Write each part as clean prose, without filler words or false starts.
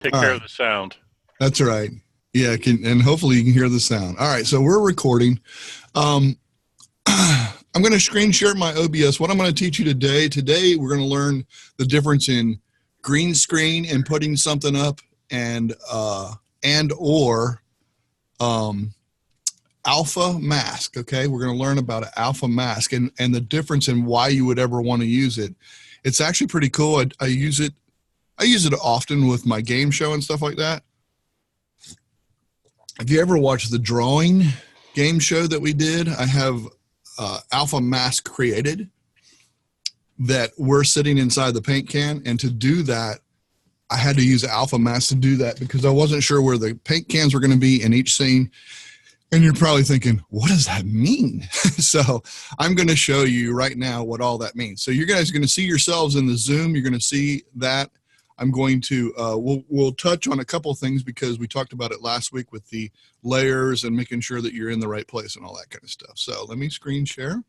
Take All care right. of the sound. That's right. Yeah, and hopefully you can hear the sound. All right, so we're recording. I'm going to screen share my OBS. What I'm going to teach you today we're going to learn the difference in green screen and putting something up and or alpha mask. Okay, we're going to learn about an alpha mask and the difference in why you would ever want to use it. It's actually pretty cool. I use it often with my game show and stuff like that. If you ever watched the drawing game show that we did, I have alpha mask created that we're sitting inside the paint can. And to do that, I had to use alpha mask to do that because I wasn't sure where the paint cans were going to be in each scene. And you're probably thinking, what does that mean? So I'm going to show you right now what all that means. So you guys are going to see yourselves in the Zoom. You're going to see that. I'm going to, we'll touch on a couple of things because we talked about it last week with the layers and making sure that you're in the right place and all that kind of stuff. So let me screen share.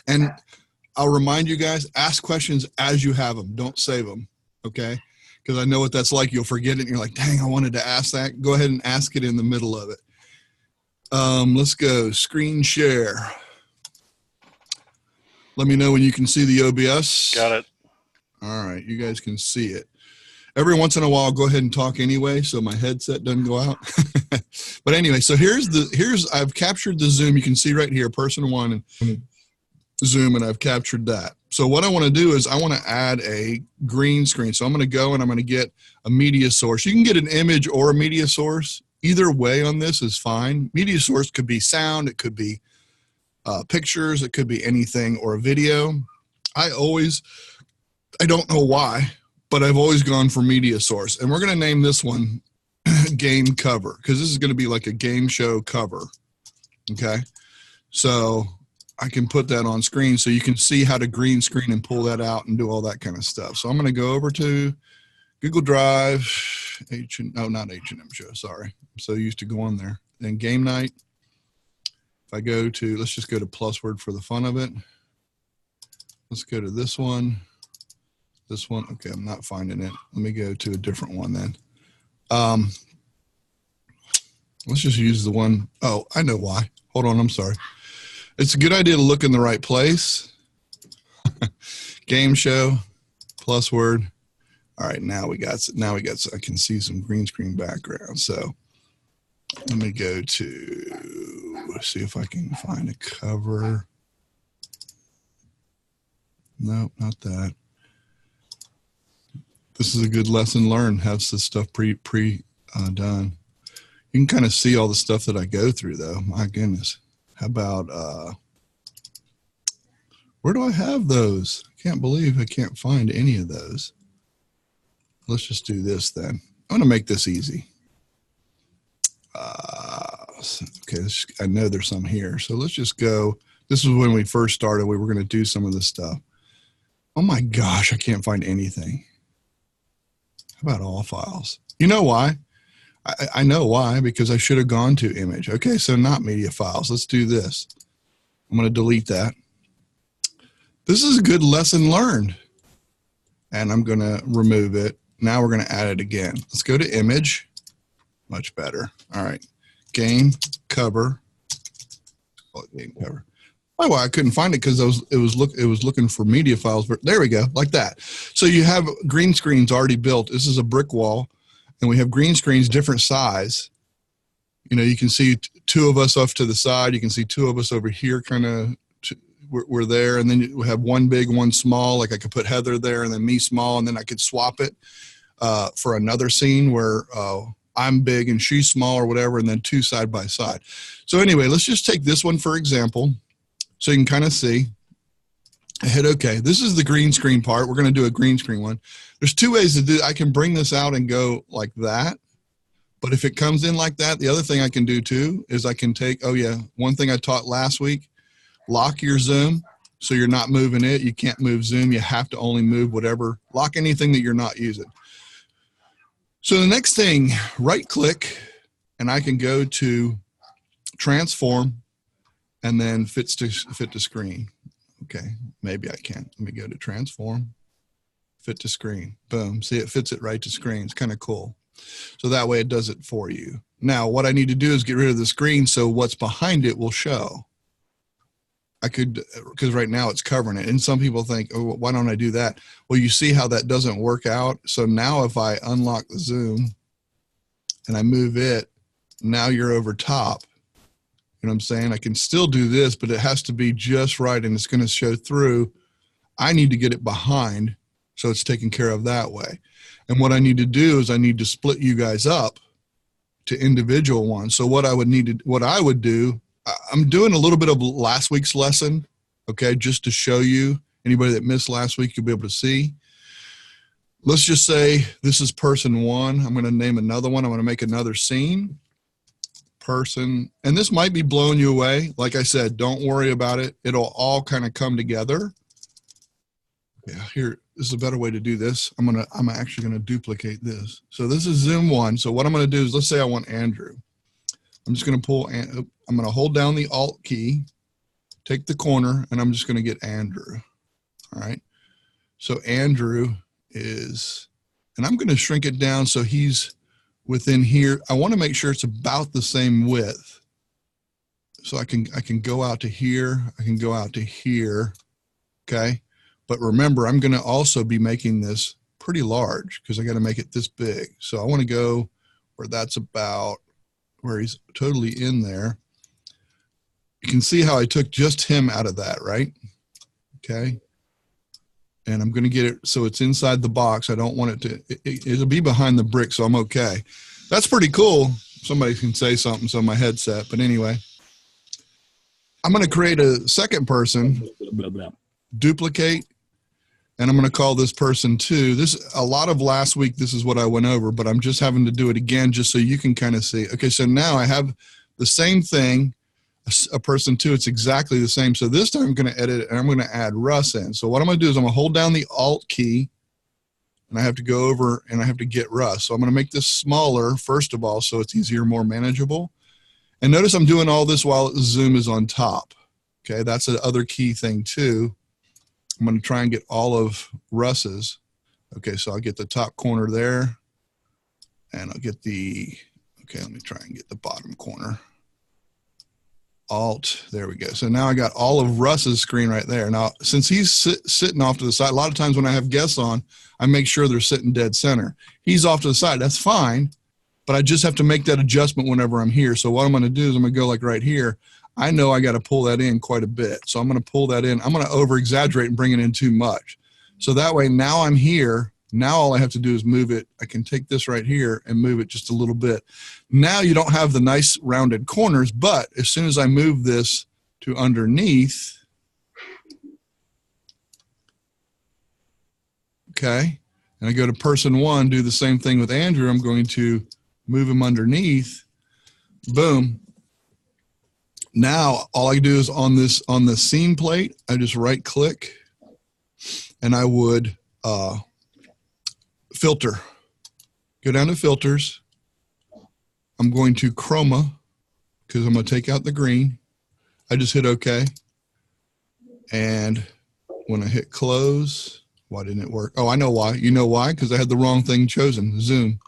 And I'll remind you guys, ask questions as you have them. Don't save them, okay? Because I know what that's like. You'll forget it and you're like, dang, I wanted to ask that. Go ahead and ask it in the middle of it. Let's go, screen share. Let me know when you can see the OBS. Got it. All right, you guys can see it. Every once in a while, I'll go ahead and talk anyway, so my headset doesn't go out. But anyway, so I've captured the Zoom. You can see right here, person one and Zoom, and I've captured that. So what I want to do is I want to add a green screen. So I'm going to go and I'm going to get a media source. You can get an image or a media source. Either way on this is fine. Media source could be sound, it could be pictures, it could be anything, or a video. I don't know why, but I've always gone for media source. And we're going to name this one game cover because this is going to be like a game show cover. Okay. So I can put that on screen so you can see how to green screen and pull that out and do all that kind of stuff. So I'm going to go over to Google Drive, not H&M show, sorry. I'm so used to going there. Then game night. If I go to, let's just go to +word for the fun of it. Let's go to this one. This one, okay, I'm not finding it. Let me go to a different one then. Let's just use the one. Oh, I know why. Hold on, I'm sorry. It's a good idea to look in the right place. Game show, +word. All right, now we got, I can see some green screen background. So let me go to, see if I can find a cover. Nope, not that. This is a good lesson learned. Have this stuff done. You can kind of see all the stuff that I go through though. My goodness. How about, where do I have those? I can't believe I can't find any of those. Let's just do this then. I'm going to make this easy. Okay, I know there's some here. So let's just go. This is when we first started. We were going to do some of this stuff. Oh my gosh, I can't find anything. How about all files? You know why? I know why, because I should have gone to image. Okay, so not media files. Let's do this. I'm going to delete that. This is a good lesson learned. And I'm going to remove it. Now we're going to add it again. Let's go to image. Much better. All right. Game cover. Call it game cover. Oh, well, I couldn't find it because it was looking for media files. But there we go, like that. So you have green screens already built. This is a brick wall, and we have green screens different size. You know, you can see two of us off to the side. You can see two of us over here, kind of. We're there, and then you have one big, one small. Like I could put Heather there, and then me small, and then I could swap it for another scene where I'm big and she's small or whatever, and then two side by side. So anyway, let's just take this one for example, so you can kind of see. I hit OK. This is the green screen part. We're going to do a green screen one. There's two ways to do. I can bring this out and go like that. But if it comes in like that, the other thing I can do too is I can take. Oh yeah, one thing I taught last week. Lock your zoom so you're not moving it. You can't move zoom. You have to only move whatever. Lock anything that you're not using. So the next thing, right click, and I can go to transform and then fit to screen. Okay, maybe I can. Let me go to transform, fit to screen. Boom. See, it fits it right to screen. It's kind of cool. So that way it does it for you. Now, what I need to do is get rid of the screen so what's behind it will show. I could, because right now it's covering it. And some people think, oh, why don't I do that? Well, you see how that doesn't work out. So now if I unlock the zoom and I move it, now you're over top. You know what I'm saying? I can still do this, but it has to be just right and it's going to show through. I need to get it behind so it's taken care of that way. And what I need to do is I need to split you guys up to individual ones. So what I would do, I'm doing a little bit of last week's lesson, okay, just to show you. Anybody that missed last week, you'll be able to see. Let's just say this is person one. I'm going to name another one. I'm going to make another scene. Person, and this might be blowing you away. Like I said, don't worry about it. It'll all kind of come together. Yeah, here, this is a better way to do this. I'm actually going to duplicate this. So this is zoom one. So what I'm going to do is, let's say I want Andrew. I'm just going to I'm going to hold down the Alt key, take the corner, and I'm just going to get Andrew. All right. So Andrew is, and I'm going to shrink it down so he's within here. I want to make sure it's about the same width. So I can go out to here. I can go out to here. Okay. But remember, I'm going to also be making this pretty large because I got to make it this big. So I want to go where that's about where he's totally in there. You can see how I took just him out of that, right? Okay. And I'm going to get it so it's inside the box. I don't want it to, it'll be behind the brick, so I'm okay. That's pretty cool. Somebody can say something, so my headset. But anyway, I'm going to create a second person, duplicate, and I'm going to call this person two. This, a lot of last week, this is what I went over, but I'm just having to do it again just so you can kind of see. Okay, so now I have the same thing, a person two, it's exactly the same. So this time I'm going to edit it and I'm going to add Russ in. So what I'm going to do is I'm going to hold down the Alt key and I have to go over and I have to get Russ. So I'm going to make this smaller, first of all, so it's easier, more manageable. And notice I'm doing all this while the zoom is on top. Okay, that's the other key thing too. I'm going to try and get all of Russ's. Okay, so I'll get the top corner there and I'll get the, okay, let me try and get the bottom corner. Alt, there we go. So now I got all of Russ's screen right there. Now, since he's sitting off to the side, a lot of times when I have guests on, I make sure they're sitting dead center. He's off to the side, that's fine, but I just have to make that adjustment whenever I'm here. So what I'm gonna do is I'm gonna go like right here. I know I gotta pull that in quite a bit. So I'm gonna pull that in. I'm gonna over exaggerate and bring it in too much. So that way now I'm here. Now all I have to do is move it. I can take this right here and move it just a little bit. Now you don't have the nice rounded corners, but as soon as I move this to underneath, okay, and I go to person one, do the same thing with Andrew. I'm going to move him underneath, boom. Now all I do is on the scene plate, I just right click and I would, filter, go down to filters. I'm going to chroma because I'm going to take out the green. I just hit OK. And when I hit close, why didn't it work? Oh, I know why. You know why? Because I had the wrong thing chosen, zoom.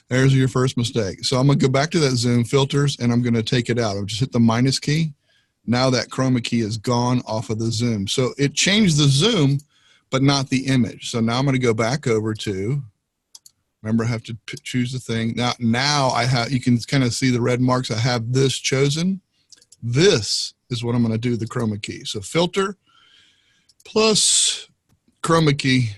There's your first mistake. So I'm going to go back to that zoom, filters, and I'm going to take it out. I'll just hit the minus key. Now that chroma key is gone off of the zoom. So it changed the zoom, but not the image. So now I'm going to go back over to, remember I have to choose the thing. Now I have, you can kind of see the red marks. I have this chosen. This is what I'm going to do, the chroma key. So filter plus chroma key,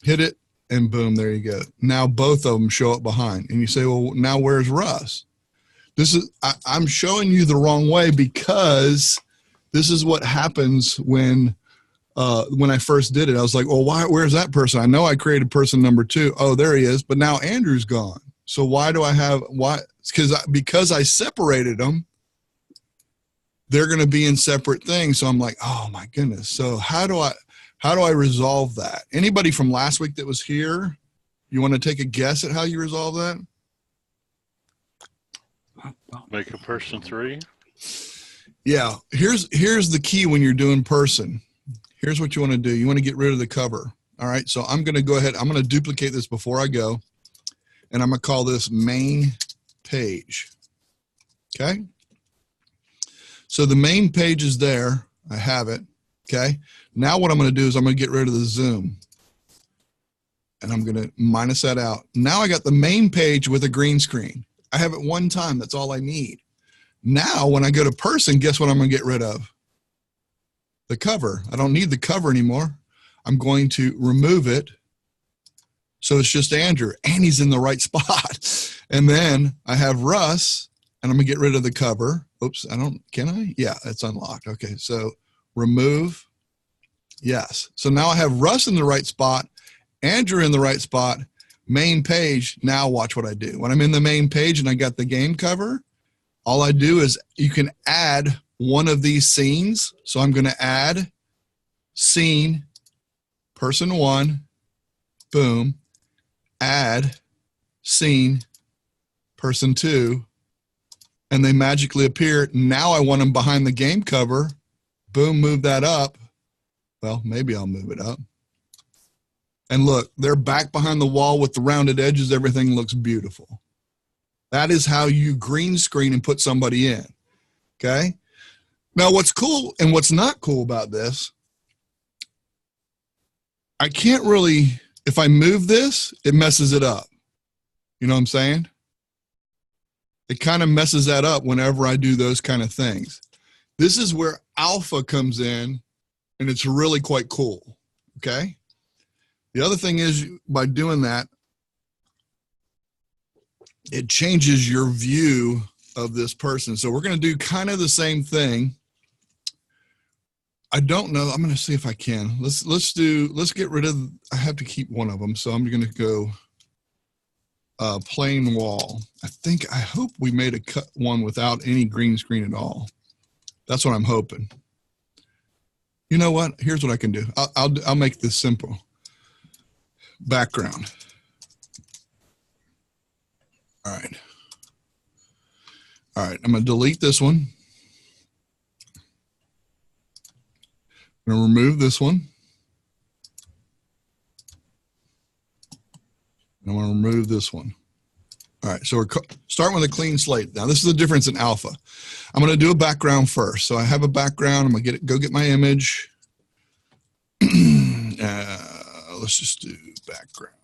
hit it, and boom, there you go. Now both of them show up behind. And you say, well, now where's Russ? This is, I'm showing you the wrong way because this is what happens when I first did it. I was like, well, where's that person? I know I created person number two. Oh, there he is. But now Andrew's gone. So why do I have, why? Because I separated them, they're going to be in separate things. So I'm like, oh my goodness. So how do I resolve that? Anybody from last week that was here, you want to take a guess at how you resolve that? Make a person three. Yeah. Here's the key when you're doing person. here's what you want to do. You want to get rid of the cover. All right, so I'm going to go ahead. I'm going to duplicate this before I go, and I'm going to call this main page. Okay. So the main page is there. I have it. Okay. Now what I'm going to do is I'm going to get rid of the zoom, and I'm going to minus that out. Now I got the main page with a green screen. I have it one time. That's all I need. Now when I go to person, guess what I'm going to get rid of? The cover. I don't need the cover anymore. I'm going to remove it. So it's just Andrew, and he's in the right spot. And then I have Russ, and I'm going to get rid of the cover. Oops, can I? Yeah, it's unlocked. Okay, so remove. Yes. So now I have Russ in the right spot, Andrew in the right spot, main page. Now watch what I do. When I'm in the main page and I got the game cover, all I do is you can add one of these scenes. So I'm going to add scene, person 1, boom, add scene, person 2, and they magically appear. Now I want them behind the game cover. Boom, move that up. Well, maybe I'll move it up. And look, they're back behind the wall with the rounded edges. Everything looks beautiful. That is how you green screen and put somebody in. Okay. Now what's cool and what's not cool about this, I can't really, if I move this, it messes it up. You know what I'm saying? It kind of messes that up whenever I do those kind of things. This is where alpha comes in, and it's really quite cool. Okay. The other thing is, by doing that, it changes your view of this person. So we're going to do kind of the same thing. I don't know. I'm going to see if I can. Let's get rid of, I have to keep one of them. So I'm going to go plain wall. I hope we made a cut one without any green screen at all. That's what I'm hoping. You know what? Here's what I can do. I'll make this simple. Background. All right. All right. I'm going to delete this one. I'm going to remove this one. I'm going to remove this one. All right, so we're starting with a clean slate. Now, this is the difference in alpha. I'm going to do a background first. So I have a background. I'm going to go get my image. Let's just do background.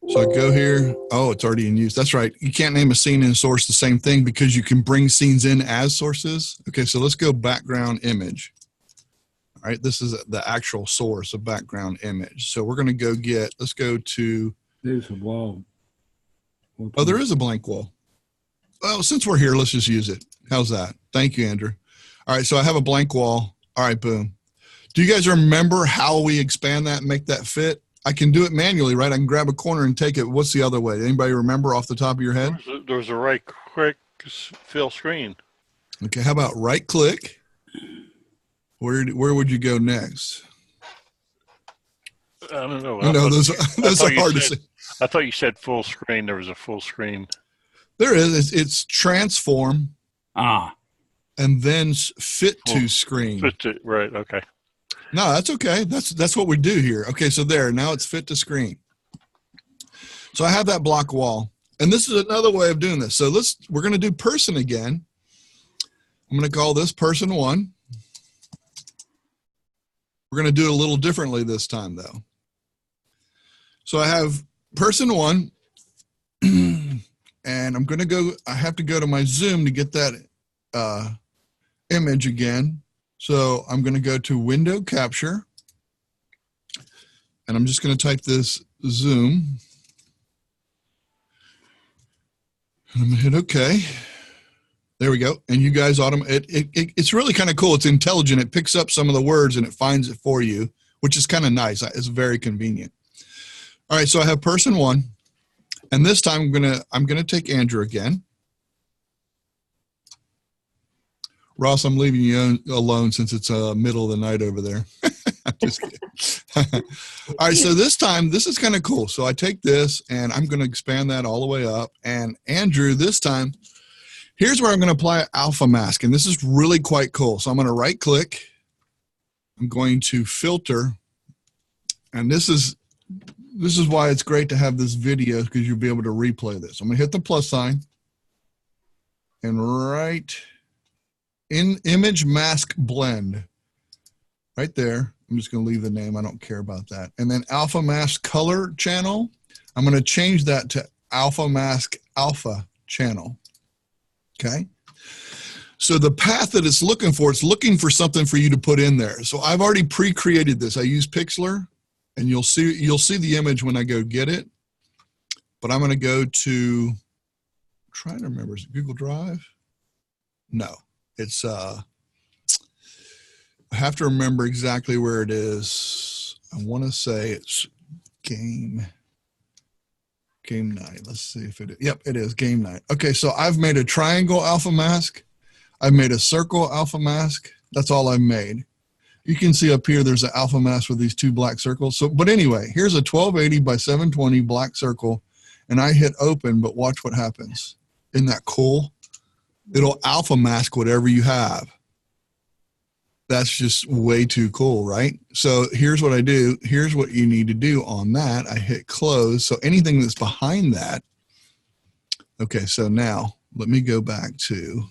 So I go here. Oh, it's already in use. That's right. You can't name a scene and source the same thing because you can bring scenes in as sources. Okay, so let's go background image. All right, this is the actual source of background image. So we're going to go get, let's go to. There's a wall. Oh, there is a blank wall. Well, since we're here, let's just use it. How's that? Thank you, Andrew. All right, so I have a blank wall. All right, boom. Do you guys remember how we expand that and make that fit? I can do it manually, right? I can grab a corner and take it. What's the other way? Anybody remember off the top of your head? There's a right click fill screen. Okay, how about right click? Where would you go next? I don't know. No, those are hard to see. I thought you said full screen. There was a full screen. There is. It's transform. And then fit to screen. Fit to, right. Okay. No, that's okay. That's what we do here. Okay, so there. Now it's fit to screen. So I have that block wall. And this is another way of doing this. So we're going to do person again. I'm going to call this person 1. We're going to do it a little differently this time, though. So I have person 1, and I'm going to go, I have to go to my Zoom to get that image again. So I'm going to go to window capture, and I'm just going to type this Zoom. And I'm going to hit OK. There we go. And you guys it's really kind of cool. It's intelligent. It picks up some of the words and it finds it for you, which is kind of nice. It's very convenient. All right, so I have person 1, and this time I'm gonna take Andrew again. Ross, I'm leaving you alone since it's middle of the night over there. I'm just kidding. All right, so this time, this is kind of cool. So I take this and I'm going to expand that all the way up. And Andrew, this time, Here's where I'm going to apply alpha mask, and this is really quite cool. So I'm going to right click. I'm going to filter, and this is why it's great to have this video, because you'll be able to replay this. I'm going to hit the plus sign, and right in image mask blend, right there. I'm just going to leave the name. I don't care about that. And then alpha mask color channel. I'm going to change that to alpha mask alpha channel. Okay. So the path that it's looking for something for you to put in there. So I've already pre-created this. I use Pixlr, and you'll see the image when I go get it. But I'm going to go to, I'm trying to remember, is it Google Drive? No, it's I have to remember exactly where it is. I want to say it's game night. Let's see if it is. Yep, it is game night. Okay, so I've made a triangle alpha mask. I've made a circle alpha mask. That's all I've made. You can see up here, there's an alpha mask with these two black circles. So, but anyway, here's a 1280 by 720 black circle, and I hit open, but watch what happens. Isn't that cool? It'll alpha mask whatever you have. That's just way too cool, right? So here's what I do. Here's what you need to do on that. I hit close. So anything that's behind that. Okay, so now let me go back to,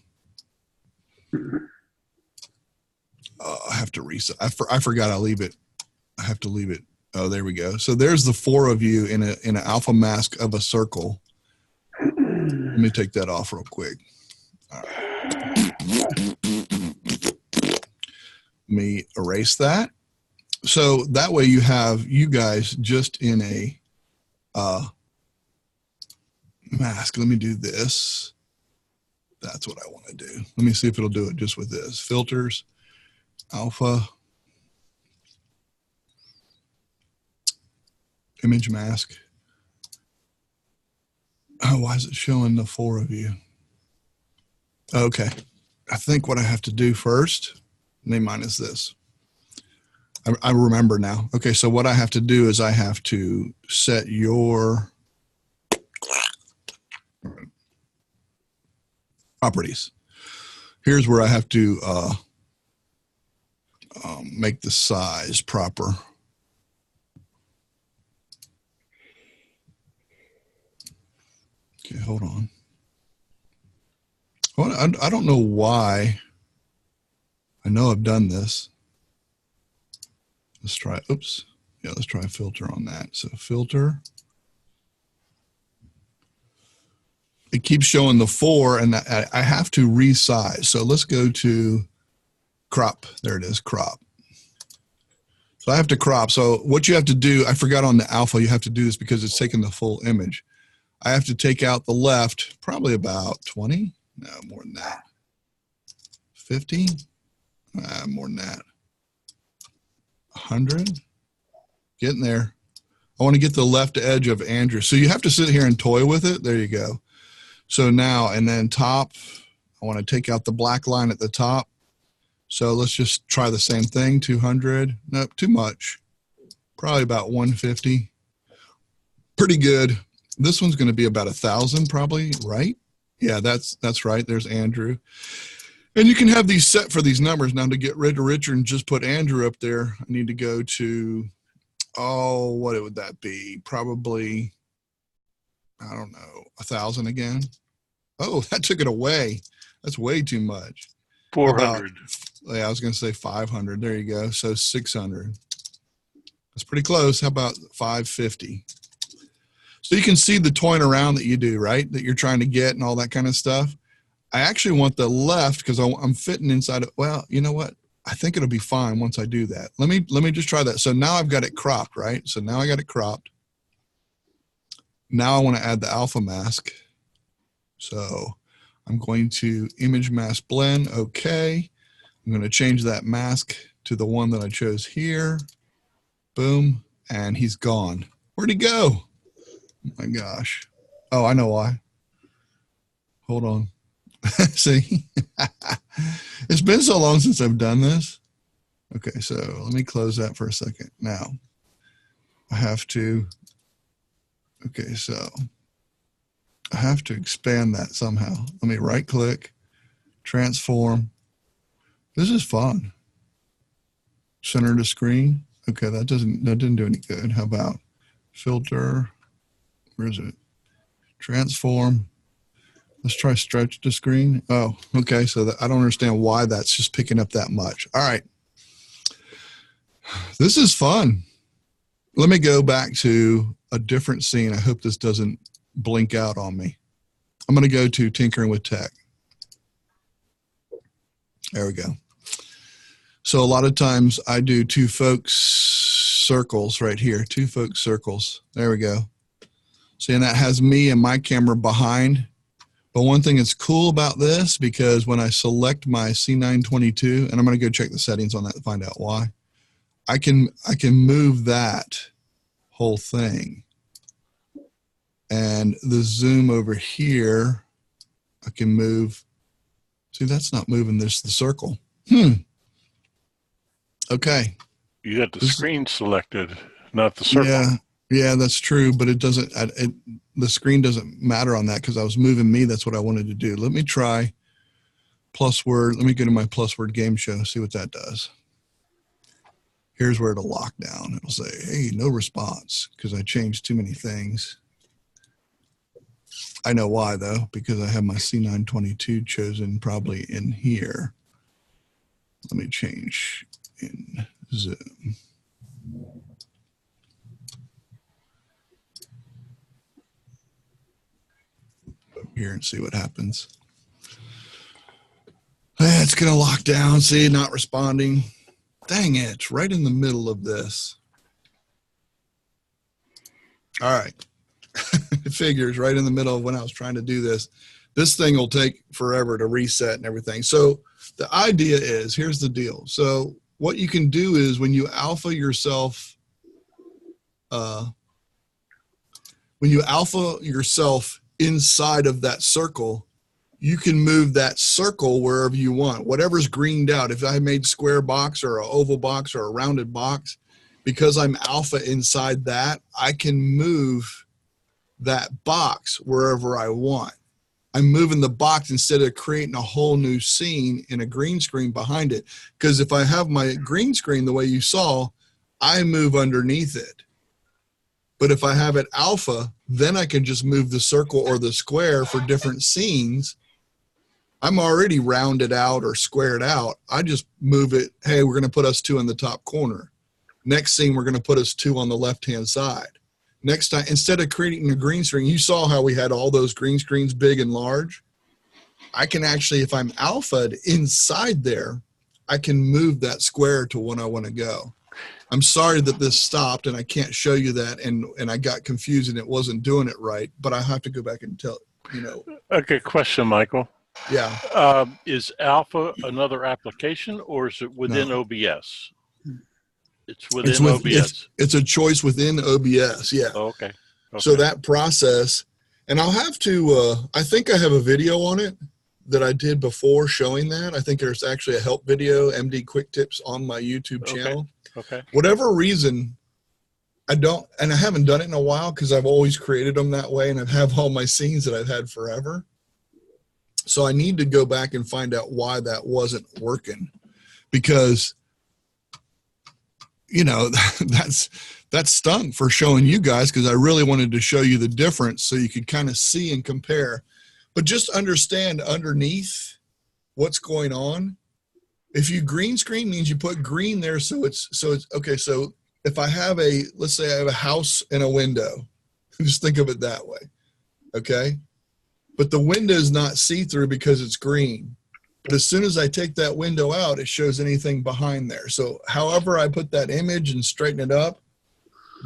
I have to reset. I forgot I leave it. I have to leave it. Oh, there we go. So there's the four of you in an alpha mask of a circle. Let me take that off real quick. All right. Let me erase that. So that way you have you guys just in a mask. Let me do this. That's what I want to do. Let me see if it'll do it just with this. Filters, alpha, image mask. Oh, why is it showing the four of you? Okay. I think what I have to do first, name mine is this. I remember now. Okay, so what I have to do is I have to set your properties. Here's where I have to make the size proper. Okay, hold on. Well, I don't know why. I know I've done this. Let's try, oops. Yeah, let's try a filter on that. So filter. It keeps showing the four, and I have to resize. So let's go to crop. There it is, crop. So I have to crop. So what you have to do, I forgot on the alpha, you have to do this because it's taking the full image. I have to take out the left, probably about 20. No, more than that. 50? More than that. 100? Getting there. I want to get the left edge of Andrew. So you have to sit here and toy with it. There you go. So now, and then top, I want to take out the black line at the top. So let's just try the same thing, 200. Nope, too much. Probably about 150. Pretty good. This one's going to be about 1,000 probably, right? Yeah, that's right. There's Andrew. And you can have these set for these numbers. Now to get rid of Richard and just put Andrew up there, I need to go to, oh, what would that be? Probably, I don't know, 1,000 again. Oh, that took it away. That's way too much. 400. Yeah, I was going to say 500. There you go. So 600. That's pretty close. How about 550? So you can see the toying around that you do, right? That you're trying to get and all that kind of stuff. I actually want the left because I'm fitting inside of, well, you know what? I think it'll be fine once I do that. Let me just try that. So now I've got it cropped, right? So now I got it cropped. Now I want to add the alpha mask. So I'm going to image mask blend. Okay. I'm going to change that mask to the one that I chose here. Boom. And he's gone. Where'd he go? Oh my gosh. Oh, I know why. Hold on. See, it's been so long since I've done this. Okay, so let me close that for a second. Now I have to, okay, so I have to expand that somehow. Let me right click, transform. This is fun. Center to screen. Okay, that didn't do any good. How about filter? Where is it? Transform. Let's try stretch to screen. Oh, okay. So I don't understand why that's just picking up that much. All right. This is fun. Let me go back to a different scene. I hope this doesn't blink out on me. I'm going to go to Tinkering with Tech. There we go. So a lot of times I do two folks circles right here, two folks circles. There we go. See, and that has me and my camera behind. But one thing that's cool about this, because when I select my C922, and I'm going to go check the settings on that to find out why, I can move that whole thing. And the zoom over here, I can move. See, that's not moving this, the circle. Okay. You got the screen selected, not the circle. Yeah, that's true, but it doesn't, the screen doesn't matter on that because I was moving me. That's what I wanted to do. Let me try plus word. Let me go to my plus word game show, see what that does. Here's where it'll lock down. It'll say, hey, no response because I changed too many things. I know why though, because I have my C922 chosen probably in here. Let me change in Zoom. Here and see what happens. It's going to lock down. See, not responding. Dang it, it's right in the middle of this. All right. It figures right in the middle of when I was trying to do this. This thing will take forever to reset and everything. So the idea is, here's the deal. So what you can do is when you alpha yourself, inside of that circle, you can move that circle wherever you want, whatever's greened out. If I made square box or an oval box or a rounded box, because I'm alpha inside that, I can move that box wherever I want. I'm moving the box instead of creating a whole new scene in a green screen behind it. Because if I have my green screen the way you saw, I move underneath it. But if I have it alpha, then I can just move the circle or the square for different scenes. I'm already rounded out or squared out. I just move it. Hey, we're going to put us two in the top corner. Next scene, we're going to put us two on the left-hand side. Next time, instead of creating a green screen, you saw how we had all those green screens, big and large. I can actually, if I'm alpha'd inside there, I can move that square to when I want to go. I'm sorry that this stopped and I can't show you that, and I got confused and it wasn't doing it right, but I have to go back and tell, you know. Okay, question, Michael. Yeah. Is Alpha another application or is it within OBS? It's within OBS. It's a choice within OBS, yeah. Oh, okay. So that process, and I'll have to, I think I have a video on it that I did before showing that. I think there's actually a help video, MD Quick Tips, on my YouTube channel. Okay. Whatever reason, I haven't done it in a while because I've always created them that way and I have all my scenes that I've had forever. So I need to go back and find out why that wasn't working, because, you know, that stunk for showing you guys, because I really wanted to show you the difference so you could kind of see and compare. But just understand underneath what's going on. If you green screen, means you put green there, so it's okay. So if I have let's say I have a house and a window, just think of it that way, okay? But the window is not see-through because it's green. But as soon as I take that window out, it shows anything behind there. So however I put that image and straighten it up,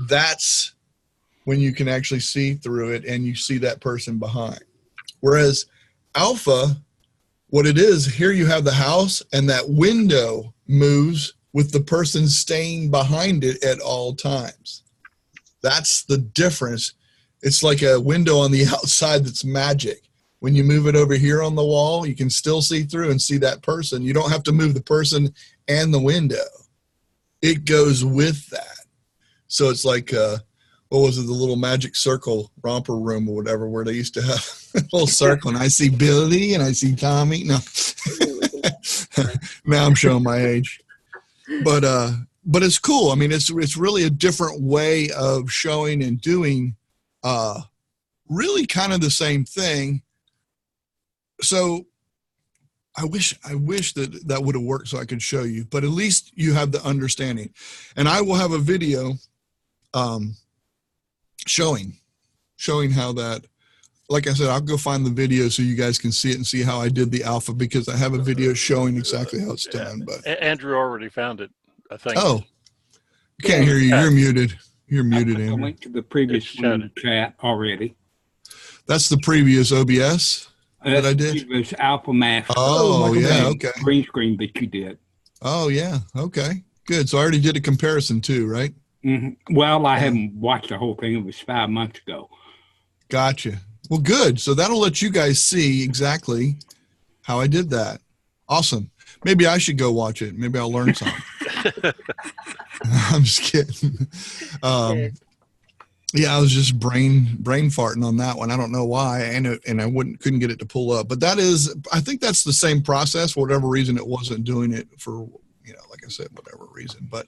that's when you can actually see through it and you see that person behind. Whereas alpha, what it is, here you have the house and that window moves with the person staying behind it at all times. That's the difference. It's like a window on the outside that's magic. When you move it over here on the wall, you can still see through and see that person. You don't have to move the person and the window. It goes with that. So it's like, what was it, the little magic circle romper room or whatever, where they used to have a little circle, and I see Billy and I see Tommy. No, now I'm showing my age, but it's cool. I mean, it's really a different way of showing and doing, really kind of the same thing. So I wish that would have worked so I could show you, but at least you have the understanding. And I will have a video showing how that, like I said, I'll go find the video so you guys can see it and see how I did the alpha, because I have a video showing exactly how it's done. But Andrew already found it, I think. Oh, I can't hear you. You're muted. You're muted, I Andrew. went to the previous one in the chat already. That's the previous OBS that I did? It was Alpha Master. Oh, yeah, okay. Green screen that you did. Oh, yeah, okay. Good. So I already did a comparison too, right? Mm-hmm. Well, I haven't watched the whole thing. It was 5 months ago. Gotcha. Well, good. So that'll let you guys see exactly how I did that. Awesome. Maybe I should go watch it. Maybe I'll learn something. I'm just kidding. Yeah, I was just brain farting on that one. I don't know why, and I couldn't get it to pull up. But that is, I think that's the same process. For whatever reason, it wasn't doing it for, like I said, whatever reason. But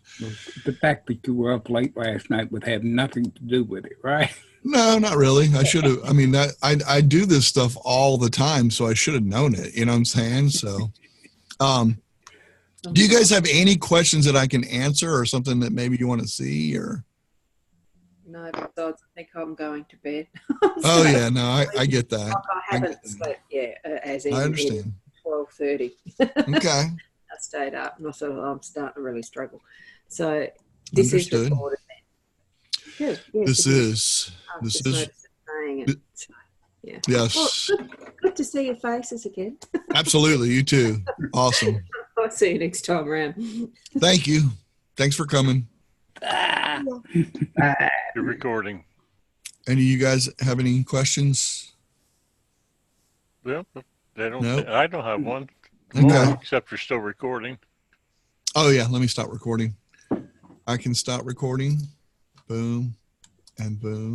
the fact that you were up late last night would have nothing to do with it, right? No, not really. I should have. I mean, I do this stuff all the time, so I should have known it. You know what I'm saying? So, do you guys have any questions that I can answer, or something that maybe you want to see, or? No, besides, I think I'm going to bed. Oh yeah, no, I get that. I haven't slept yet, as in I understand. 12:30. Okay. I stayed up, and I thought, I'm starting to really struggle. So this Understood. is recorded. Good. Yes, This is. Yeah. Yes. Well, good to see your faces again. Absolutely. You too. Awesome. I'll see you next time around. Thank you. Thanks for coming. You're recording. Any of you guys have any questions? Well, they don't. Nope. I don't have one. Okay. Except you're still recording. Oh yeah. Let me stop recording. I can stop recording. Boom and boom.